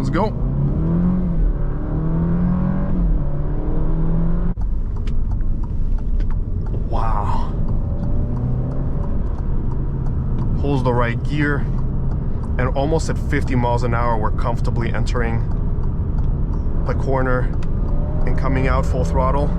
Let's go. Wow. Holds the right gear, and almost at 50 miles an hour, we're comfortably entering the corner and coming out full throttle.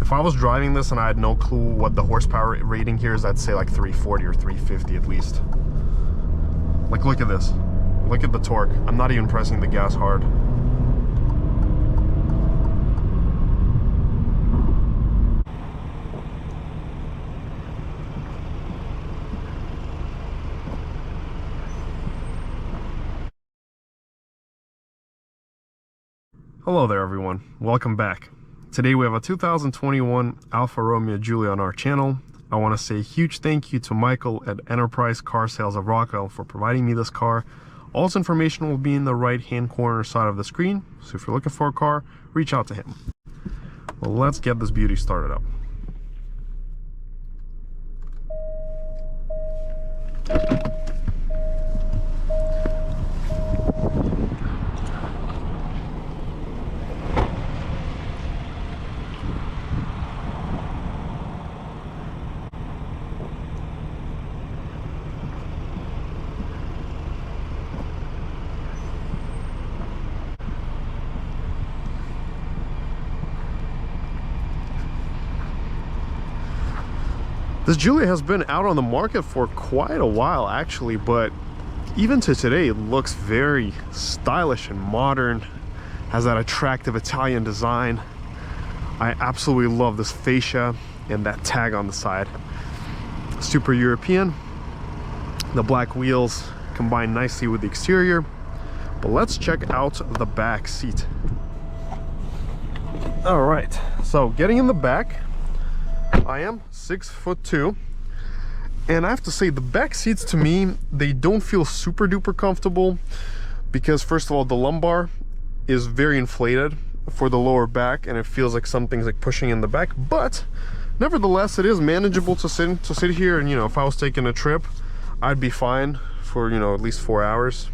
If I was driving this and I had no clue what the horsepower rating here is, I'd say like 340 or 350 at least. Like, look at this. Look at the torque. I'm not even pressing the gas hard. Hello there everyone, welcome back. Today we have a 2021 Alfa Romeo Giulia on our channel. I want to say a huge thank you to Michael at Enterprise Sales of Rockville for providing me this car. All this information will be in the right hand corner side of the screen, so if you're looking for a car, reach out to him. Well, let's get this beauty started up. This Giulia has been out on the market for quite a while actually, but even to today it looks very stylish and modern, has that attractive Italian design. I absolutely love this fascia and that tag on the side. Super European. The black wheels combine nicely with the exterior, but let's check out the back seat. All right, so getting in the back, I am 6'2", and I have to say the back seats to me, they don't feel super duper comfortable because first of all the lumbar is very inflated for the lower back and it feels like something's like pushing in the back, but nevertheless it is manageable to sit here, and you know, if I was taking a trip I'd be fine for, you know, at least 4 hours.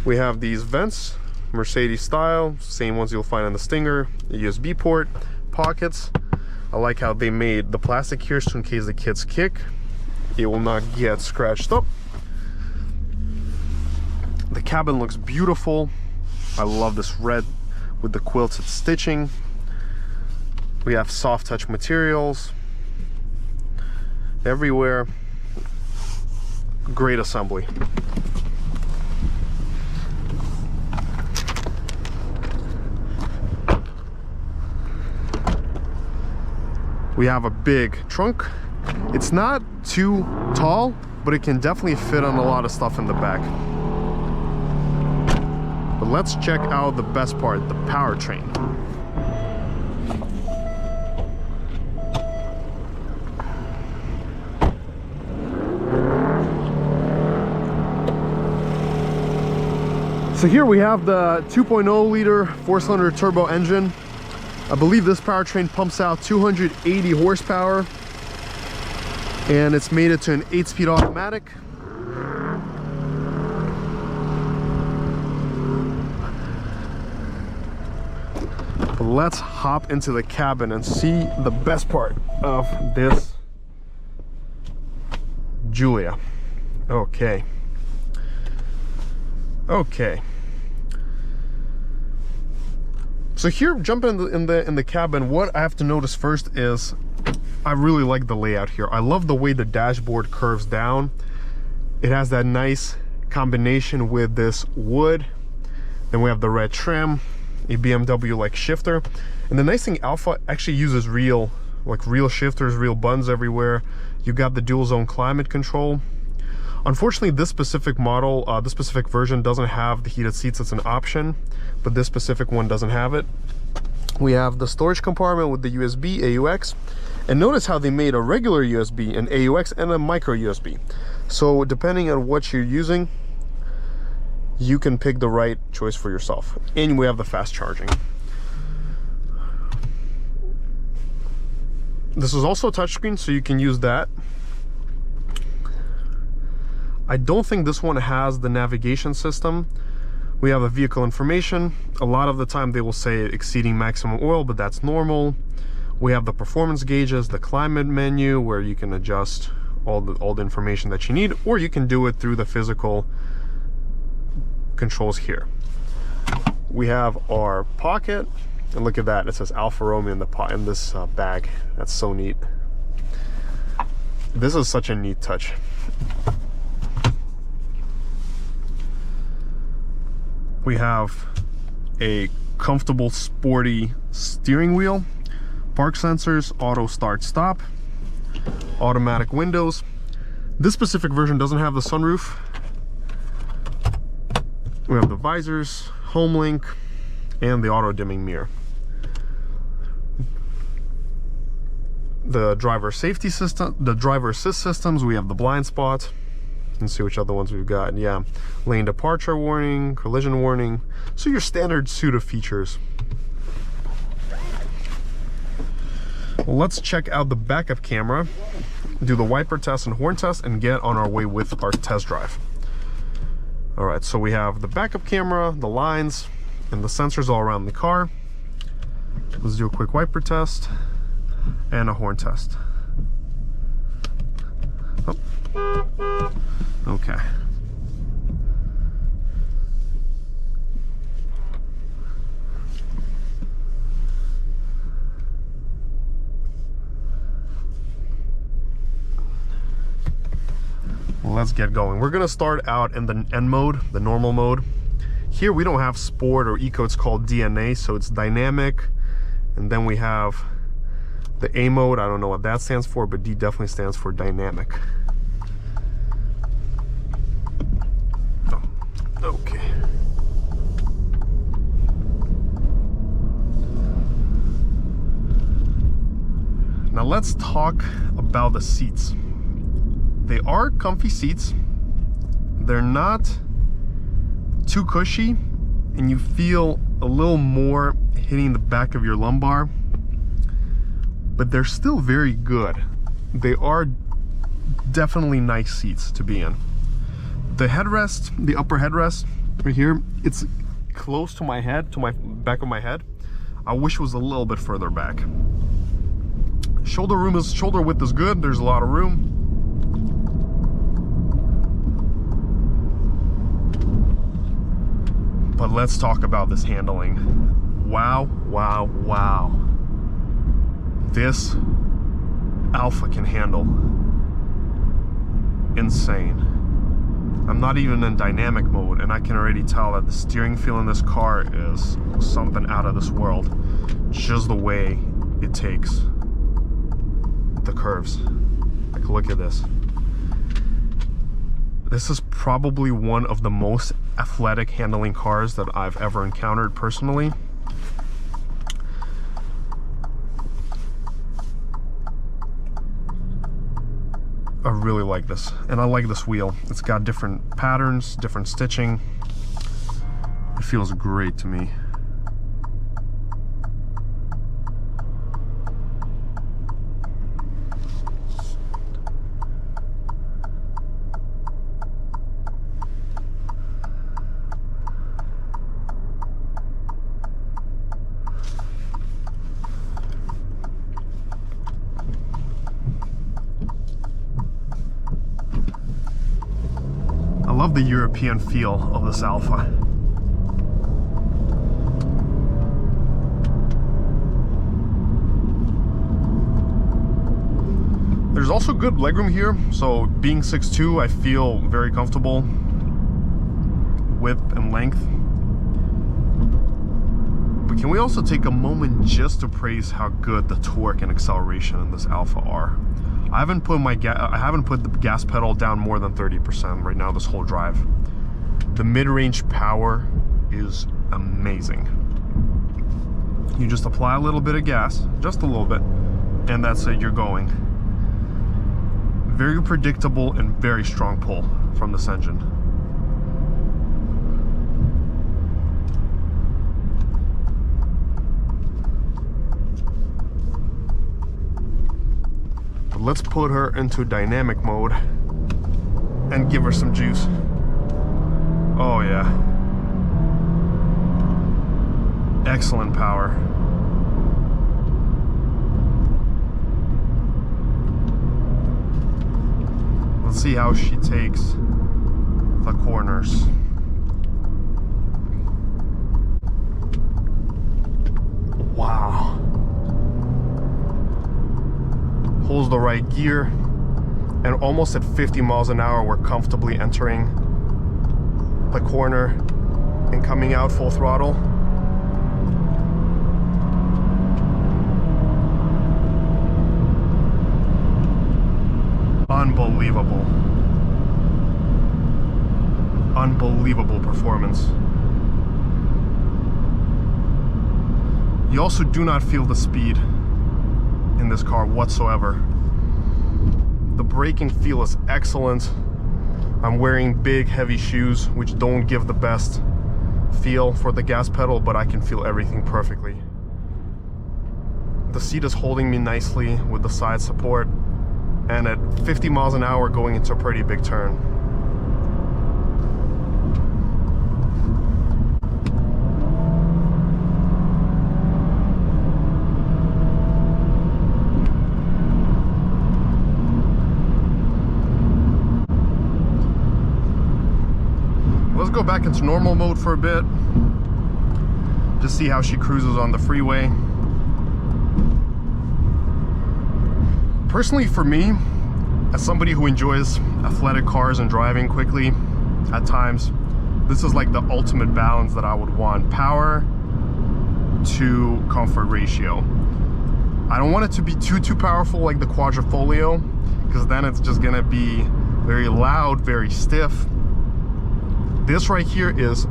We have these vents, Mercedes style, same ones you'll find on the Stinger, a USB port, pockets. I like how they made the plastic here so in case the kids kick, it will not get scratched up. The cabin looks beautiful. I love this red with the quilted stitching. We have soft touch materials everywhere. Great assembly. We have a big trunk. It's not too tall, but it can definitely fit on a lot of stuff in the back. But let's check out the best part, the powertrain. So here we have the 2.0 liter 4-cylinder turbo engine. I believe this powertrain pumps out 280 horsepower, and it's made it to an 8-speed automatic. But let's hop into the cabin and see the best part of this Giulia. Okay. So here, jumping in the cabin, what I have to notice first is I really like the layout here. I love the way the dashboard curves down. It has that nice combination with this wood. Then we have the red trim, a BMW-like shifter. And the nice thing, Alfa actually uses real shifters, real buttons everywhere. You got the dual zone climate control. Unfortunately, this specific model, this specific version doesn't have the heated seats. It's an option, but this specific one doesn't have it. We have the storage compartment with the USB, AUX, and notice how they made a regular USB, an AUX, and a micro USB. So depending on what you're using, you can pick the right choice for yourself. And we have the fast charging. This is also a touchscreen, so you can use that. I don't think this one has the navigation system. We have the vehicle information. A lot of the time they will say exceeding maximum oil, but that's normal. We have the performance gauges, the climate menu, where you can adjust all the information that you need, or you can do it through the physical controls here. We have our pocket, and look at that, it says Alfa Romeo in this bag. That's so neat. This is such a neat touch. We have a comfortable, sporty steering wheel, park sensors, auto start stop, automatic windows. This specific version doesn't have the sunroof. We have the visors, home link, and the auto dimming mirror. The driver safety system, the driver assist systems, we have the blind spot. Let's see which other ones we've got. Yeah, lane departure warning, collision warning. So your standard suite of features. Well, let's check out the backup camera, do the wiper test and horn test, and get on our way with our test drive. All right, so we have the backup camera, the lines, and the sensors all around the car. Let's do a quick wiper test and a horn test. Oh. Okay. Let's get going. We're gonna start out in the N mode, the normal mode. Here we don't have sport or eco, it's called DNA, so it's dynamic. And then we have the A mode. I don't know what that stands for, but D definitely stands for dynamic. Oh, okay. Now let's talk about the seats. They are comfy seats. They're not too cushy, and you feel a little more hitting the back of your lumbar, but they're still very good. They are definitely nice seats to be in. The headrest, the upper headrest right here, it's close to my head, to my back of my head. I wish it was a little bit further back. Shoulder width is good. There's a lot of room. But let's talk about this handling. Wow, wow, wow. This Alfa can handle. Insane. I'm not even in dynamic mode, and I can already tell that the steering feel in this car is something out of this world. Just the way it takes the curves. Like, look at this. This is probably one of the most athletic handling cars that I've ever encountered personally. I really like this, and I like this wheel. It's got different patterns, different stitching. It feels great to me. I love the European feel of this Alfa. There's also good legroom here, so being 6'2", I feel very comfortable. Width and length. But can we also take a moment just to praise how good the torque and acceleration in this Alfa are? I haven't put the gas pedal down more than 30% right now this whole drive. The mid-range power is amazing. You just apply a little bit of gas, just a little bit, and that's it, you're going. Very predictable and very strong pull from this engine. let's put her into dynamic mode and give her some juice. Oh yeah. Excellent power. Let's see how she takes the corners. Wow. Holds the right gear, and almost at 50 miles an hour, we're comfortably entering the corner and coming out full throttle. Unbelievable. Unbelievable performance. You also do not feel the speed in this car whatsoever. The braking feel is excellent. I'm wearing big heavy shoes which don't give the best feel for the gas pedal, but I can feel everything perfectly. The seat is holding me nicely with the side support, and at 50 miles an hour going into a pretty big turn. Let's go back into normal mode for a bit. Just see how she cruises on the freeway. Personally, for me, as somebody who enjoys athletic cars and driving quickly at times, this is like the ultimate balance that I would want. Power to comfort ratio. I don't want it to be too powerful like the Quadrifoglio, because then it's just gonna be very loud, very stiff. This right here is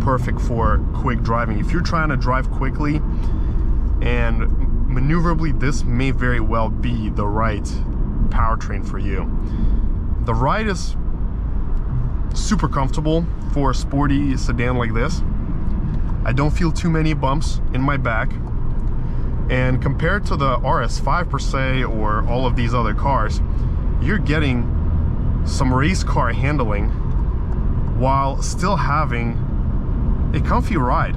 perfect for quick driving. If you're trying to drive quickly and maneuverably, this may very well be the right powertrain for you. The ride is super comfortable for a sporty sedan like this. I don't feel too many bumps in my back. And compared to the RS5 per se, or all of these other cars, you're getting some race car handling while still having a comfy ride.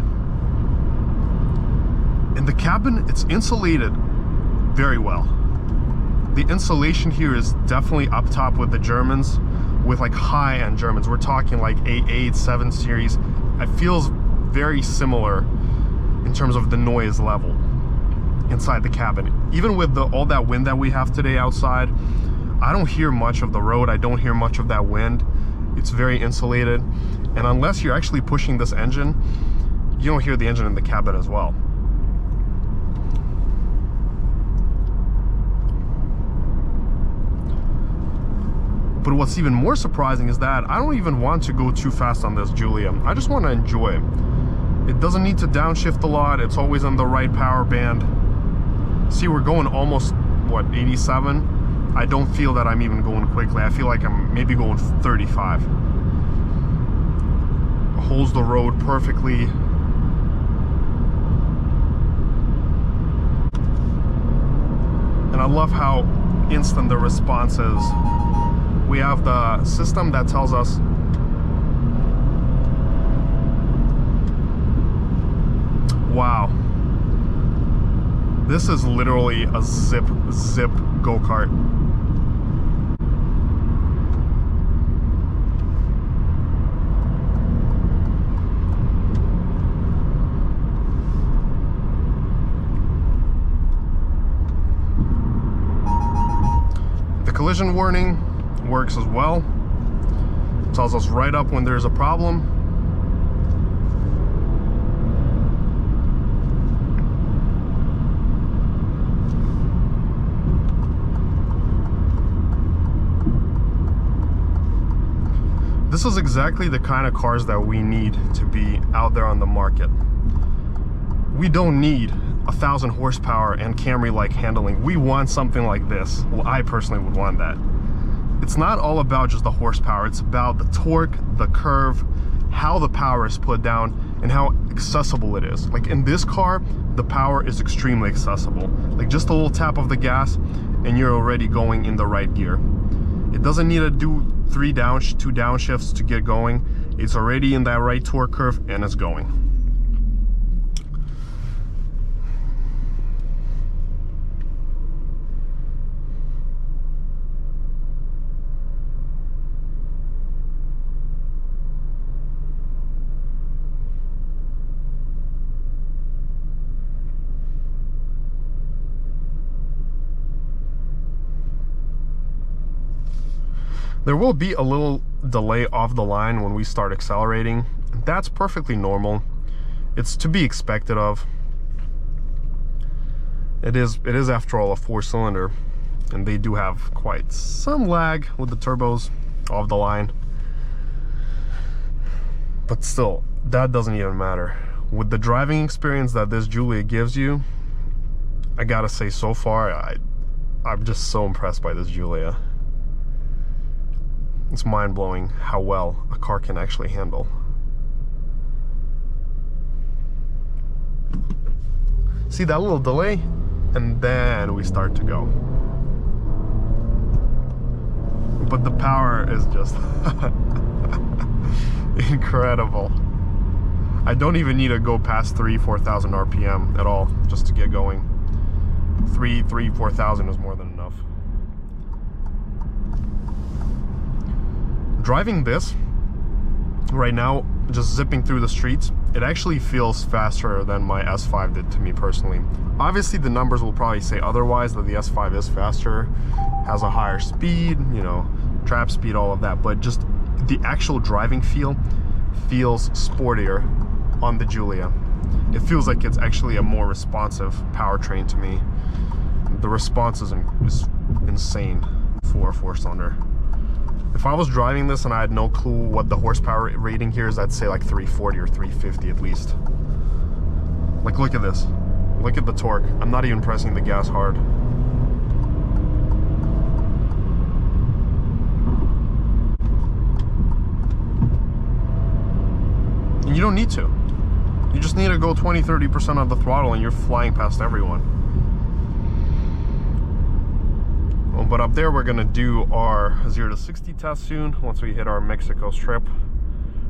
In the cabin, it's insulated very well. The insulation here is definitely up top with the Germans, with like high-end Germans. We're talking like A8, 7 Series. It feels very similar in terms of the noise level inside the cabin. Even with all that wind that we have today outside, I don't hear much of the road. I don't hear much of that wind. It's very insulated. And unless you're actually pushing this engine, you don't hear the engine in the cabin as well. But what's even more surprising is that I don't even want to go too fast on this Giulia. I just want to enjoy it. It doesn't need to downshift a lot. It's always in the right power band. See, we're going almost, what, 87? I don't feel that I'm even going quickly. I feel like I'm maybe going 35. Holds the road perfectly. And I love how instant the response is. We have the system that tells us wow, this is literally a zip go-kart. The collision warning works as well. Tells us right up when there's a problem. This is exactly the kind of cars that we need to be out there on the market. We don't need 1,000 horsepower and Camry-like handling. We want something like this. Well, I personally would want that. It's not all about just the horsepower. It's about the torque, the curve, how the power is put down, and how accessible it is. Like in this car, the power is extremely accessible. Like just a little tap of the gas, and you're already going in the right gear. It doesn't need to do two downshifts to get going. It's already in that right torque curve and it's going. There will be a little delay off the line when we start accelerating. That's perfectly normal. It's to be expected of. It is after all a 4-cylinder, and they do have quite some lag with the turbos off the line. But still, that doesn't even matter. With the driving experience that this Giulia gives you, I gotta say, so far, I'm just so impressed by this Giulia. It's mind-blowing how well a car can actually handle. See that little delay? And then we start to go. But the power is just incredible. I don't even need to go past 4,000 RPM at all just to get going. 4,000 is more than enough. Driving this right now, just zipping through the streets, it actually feels faster than my S5 did to me personally. Obviously the numbers will probably say otherwise, that the S5 is faster, has a higher speed, you know, trap speed, all of that, but just the actual driving feel feels sportier on the Giulia. It feels like it's actually a more responsive powertrain to me. The response is insane for a 4-cylinder. If I was driving this and I had no clue what the horsepower rating here is, I'd say like 340 or 350 at least. Like, look at this. Look at the torque. I'm not even pressing the gas hard. And you don't need to. You just need to go 20-30% of the throttle and you're flying past everyone. But up there, we're gonna do our 0 to 60 test soon. Once we hit our Mexico strip,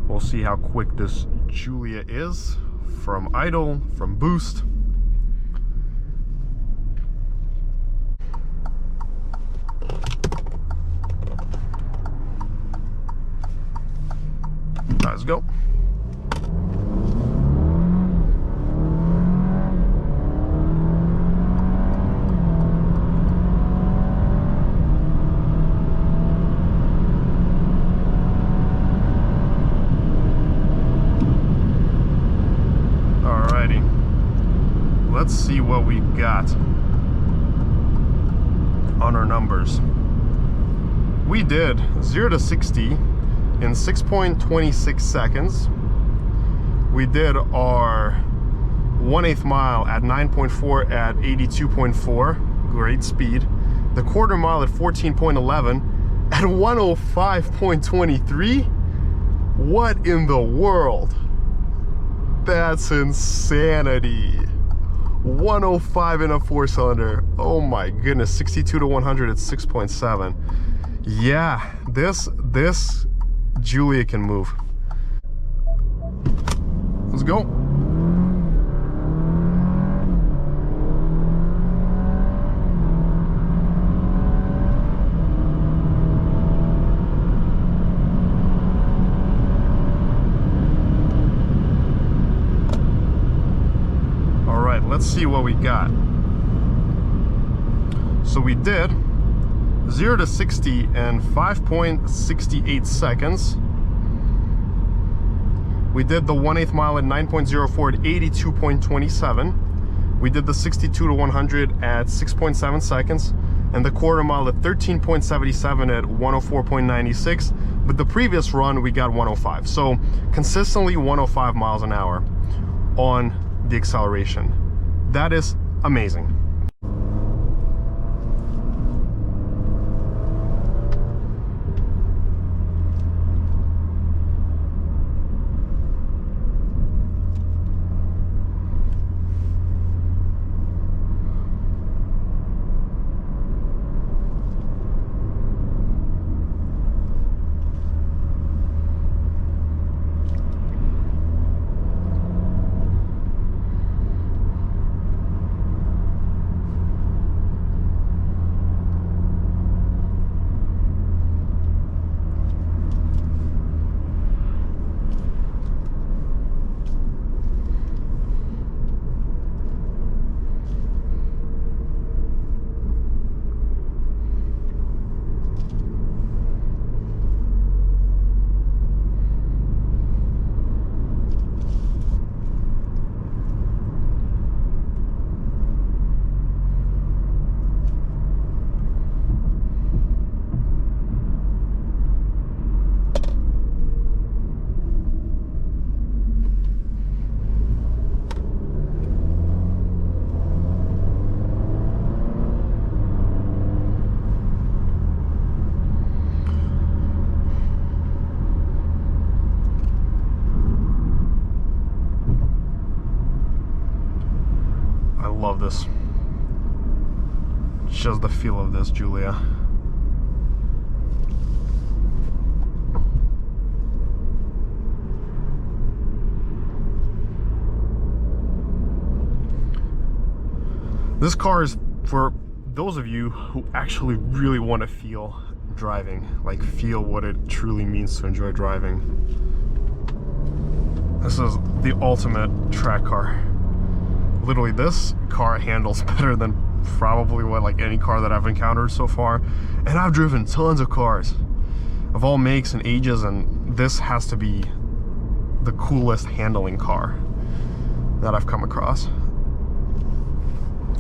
we'll see how quick this Giulia is from idle, from boost. Let's go. Let's see what we got on our numbers. We did 0 to 60 in 6.26 seconds. We did our 1/8 mile at 9.4 at 82.4, great speed. The quarter mile at 14.11 at 105.23. What in the world? That's insanity. 105 in a 4-cylinder. Oh my goodness. 62 to 100 at 6.7. Yeah, this Giulia can move. Let's go. Let's see what we got. So we did 0 to 60 in 5.68 seconds. We did the 1/8 mile at 9.04 at 82.27. We did the 62 to 100 at 6.7 seconds. And the quarter mile at 13.77 at 104.96. But the previous run, we got 105. So consistently 105 miles an hour on the acceleration. That is amazing. just the feel of this Giulia. This car is for those of you who actually really want to feel driving, like feel what it truly means to enjoy driving. This is the ultimate track car. Literally, this car handles better than probably like any car that I've encountered so far. And I've driven tons of cars of all makes and ages, and this has to be the coolest handling car that I've come across.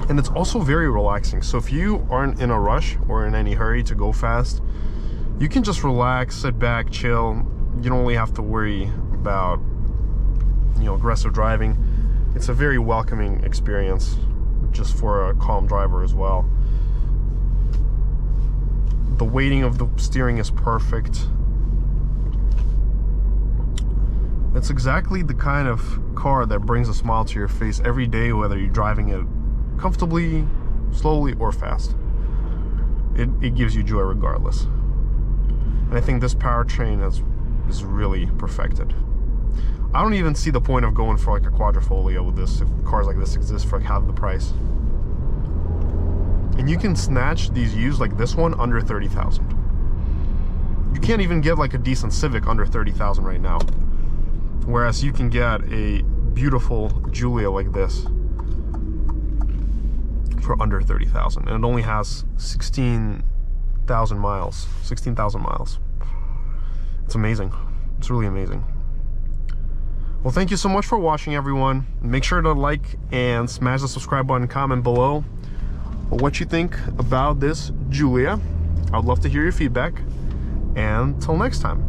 And it's also very relaxing. So if you aren't in a rush or in any hurry to go fast, you can just relax, sit back, chill. You don't really have to worry about, you know, aggressive driving. It's a very welcoming experience just for a calm driver as well. The weighting of the steering is perfect. It's exactly the kind of car that brings a smile to your face every day, whether you're driving it comfortably, slowly, or fast. It gives you joy regardless. And I think this powertrain is really perfected. I don't even see the point of going for like a quadrifoglio with this if cars like this exist for like half the price. And you can snatch these used like this one under 30,000. You can't even get like a decent Civic under 30,000 right now. Whereas you can get a beautiful Giulia like this for under 30,000, and it only has 16,000 miles. It's amazing. It's really amazing. Well, thank you so much for watching, everyone. Make sure to like and smash the subscribe button, comment below what you think about this Giulia. I'd love to hear your feedback, and until next time.